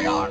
they are.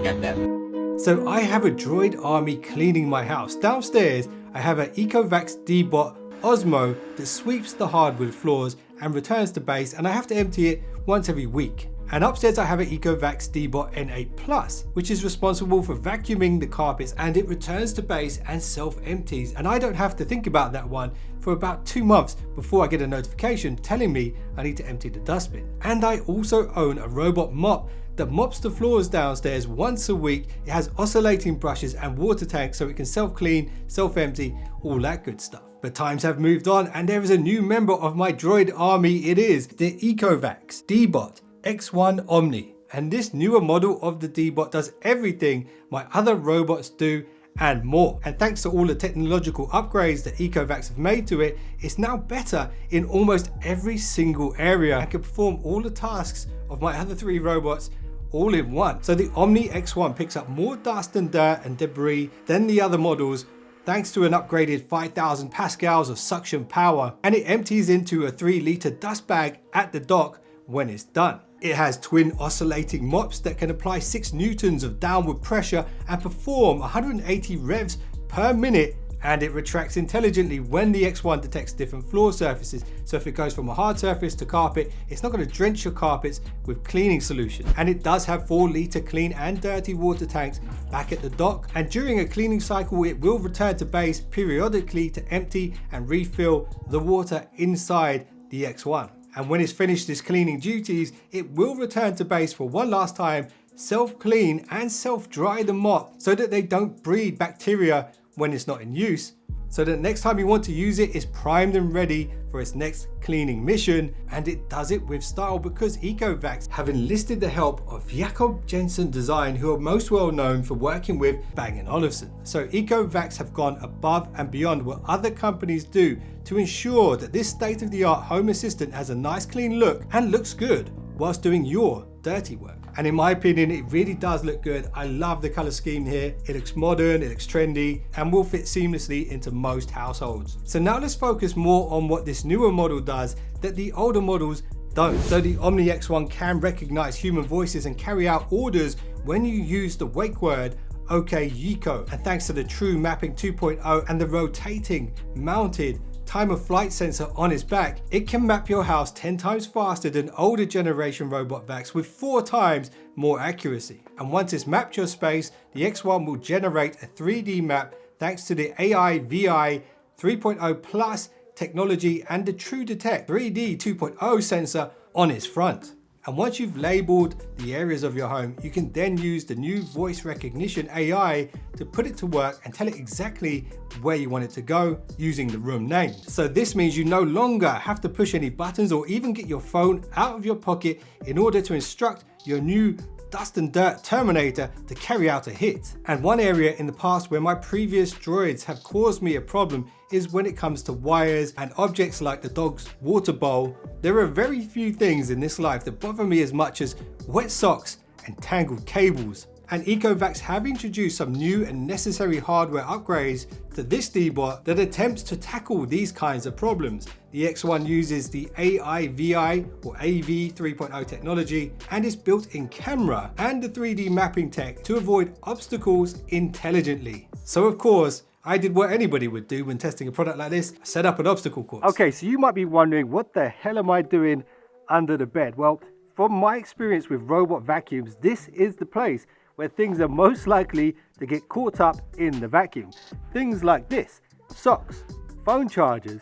Get them. So I have a droid army cleaning my house. Downstairs, I have an Ecovacs Deebot Osmo that sweeps the hardwood floors and returns to base, and I have to empty it once every week. And upstairs I have an Ecovacs Deebot N8 Plus, which is responsible for vacuuming the carpets, and it returns to base and self-empties. And I don't have to think about that one for about 2 months before I get a notification telling me I need to empty the dustbin. And I also own a robot mop that mops the floors downstairs once a week. It has oscillating brushes and water tanks so it can self-clean, self-empty, all that good stuff. But times have moved on and there is a new member of my droid army. It is the Ecovacs Deebot X1 Omni. And this newer model of the Deebot does everything my other robots do and more. And thanks to all the technological upgrades that Ecovacs have made to it, it's now better in almost every single area and can perform all the tasks of my other 3 robots all in one. So the Omni X1 picks up more dust and dirt and debris than the other models, thanks to an upgraded 5,000 pascals of suction power, and it empties into a 3-litre dust bag at the dock when it's done. It has twin oscillating mops that can apply 6 newtons of downward pressure and perform 180 revs per minute, and it retracts intelligently when the X1 detects different floor surfaces. So if it goes from a hard surface to carpet, it's not going to drench your carpets with cleaning solution. And it does have 4-litre clean and dirty water tanks back at the dock, and during a cleaning cycle it will return to base periodically to empty and refill the water inside the X1. And when it's finished its cleaning duties, it will return to base for one last time, self-clean and self-dry the mop so that they don't breed bacteria when it's not in use, so that next time you want to use it, it's primed and ready for its next cleaning mission. And it does it with style because Ecovacs have enlisted the help of Jakob Jensen Design, who are most well known for working with Bang & Olufsen. So Ecovacs have gone above and beyond what other companies do to ensure that this state-of-the-art home assistant has a nice clean look and looks good whilst doing your dirty work. And in my opinion, it really does look good. I love the color scheme here. It looks modern, it looks trendy, and will fit seamlessly into most households. So now let's focus more on what this newer model does that the older models don't. So the Omni X1 can recognize human voices and carry out orders when you use the wake word OK Yico. And thanks to the True Mapping 2.0 and the rotating mounted time of flight sensor on its back, it can map your house 10 times faster than older generation robot vacs with 4 times more accuracy. And once it's mapped your space, the X1 will generate a 3D map thanks to the AI VI 3.0 Plus technology and the True Detect 3D 2.0 sensor on its front. And once you've labeled the areas of your home, you can then use the new voice recognition AI to put it to work and tell it exactly where you want it to go using the room name. So this means you no longer have to push any buttons or even get your phone out of your pocket in order to instruct your new dust and dirt Terminator to carry out a hit. And one area in the past where my previous droids have caused me a problem is when it comes to wires and objects like the dog's water bowl. There are very few things in this life that bother me as much as wet socks and tangled cables. And Ecovacs have introduced some new and necessary hardware upgrades to this Deebot that attempts to tackle these kinds of problems. The X1 uses the AI VI or AV 3.0 technology and its built-in camera and the 3D mapping tech to avoid obstacles intelligently. So of course, I did what anybody would do when testing a product like this, set up an obstacle course. Okay, so you might be wondering, what the hell am I doing under the bed? Well, from my experience with robot vacuums, this is the place where things are most likely to get caught up in the vacuum. Things like this: socks, phone chargers,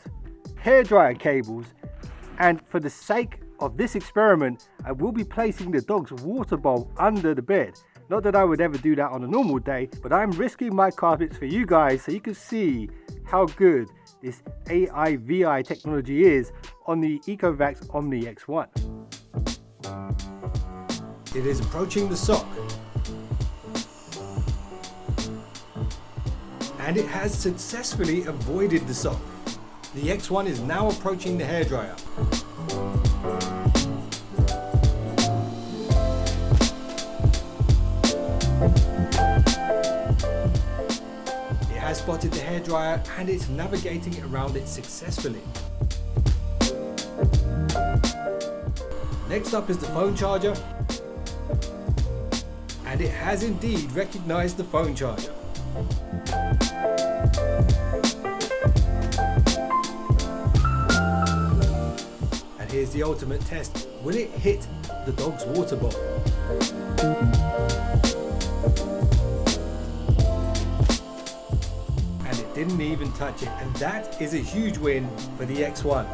hairdryer cables, and for the sake of this experiment, I will be placing the dog's water bowl under the bed. Not that I would ever do that on a normal day, but I'm risking my carpets for you guys so you can see how good this AI VI technology is on the Ecovacs Omni X1. It is approaching the sock. And it has successfully avoided the sock. The X1 is now approaching the hairdryer. It has spotted the hairdryer and it's navigating around it successfully. Next up is the phone charger. And it has indeed recognized the phone charger. And here's the ultimate test. Will it hit the dog's water bottle? And it didn't even touch it. And that is a huge win for the X1.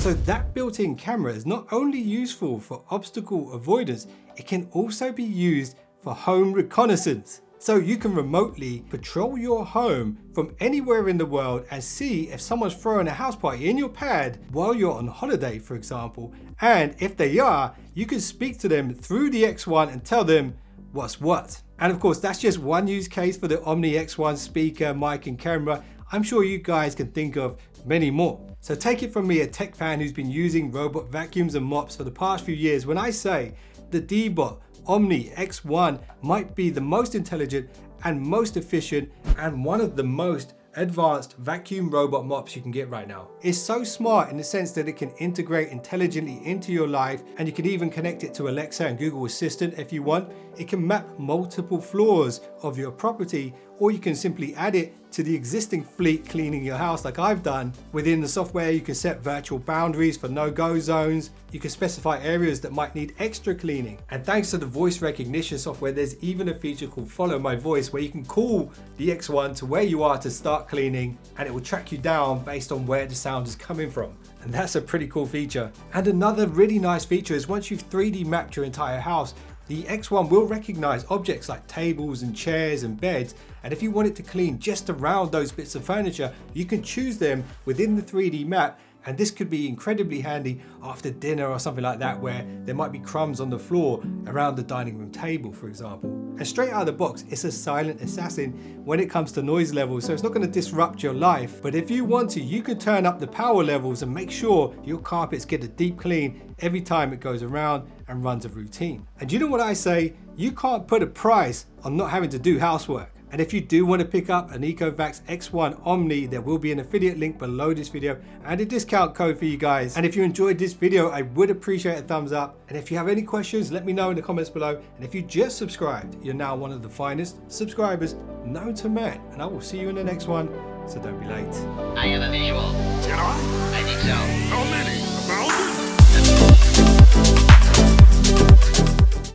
So that built-in camera is not only useful for obstacle avoidance, it can also be used for home reconnaissance. So you can remotely patrol your home from anywhere in the world and see if someone's throwing a house party in your pad while you're on holiday, for example. And if they are, you can speak to them through the X1 and tell them what's what. And of course, that's just one use case for the Omni X1 speaker, mic and camera. I'm sure you guys can think of many more. So take it from me, a tech fan who's been using robot vacuums and mops for the past few years, when I say the Deebot Omni X1 might be the most intelligent and most efficient and one of the most advanced vacuum robot mops you can get right now. It's so smart in the sense that it can integrate intelligently into your life, and you can even connect it to Alexa and Google Assistant if you want. It can map multiple floors of your property, or you can simply add it to the existing fleet cleaning your house like I've done. Within the software, you can set virtual boundaries for no-go zones. You can specify areas that might need extra cleaning. And thanks to the voice recognition software, there's even a feature called Follow My Voice, where you can call the X1 to where you are to start cleaning, and it will track you down based on where the sound is coming from. And that's a pretty cool feature. And another really nice feature is once you've 3D mapped your entire house, the X1 will recognize objects like tables and chairs and beds, and if you want it to clean just around those bits of furniture, you can choose them within the 3D map. And this could be incredibly handy after dinner or something like that, where there might be crumbs on the floor around the dining room table, for example. And straight out of the box, it's a silent assassin when it comes to noise levels, so it's not going to disrupt your life. But if you want to, you can turn up the power levels and make sure your carpets get a deep clean every time it goes around and runs a routine. And you know what I say? You can't put a price on not having to do housework. And if you do want to pick up an Ecovacs X1 Omni, there will be an affiliate link below this video and a discount code for you guys. And if you enjoyed this video, I would appreciate a thumbs up. And if you have any questions, let me know in the comments below. And if you just subscribed, you're now one of the finest subscribers known to man. And I will see you in the next one, so don't be late. I have a visual. Did I? I think so. How many?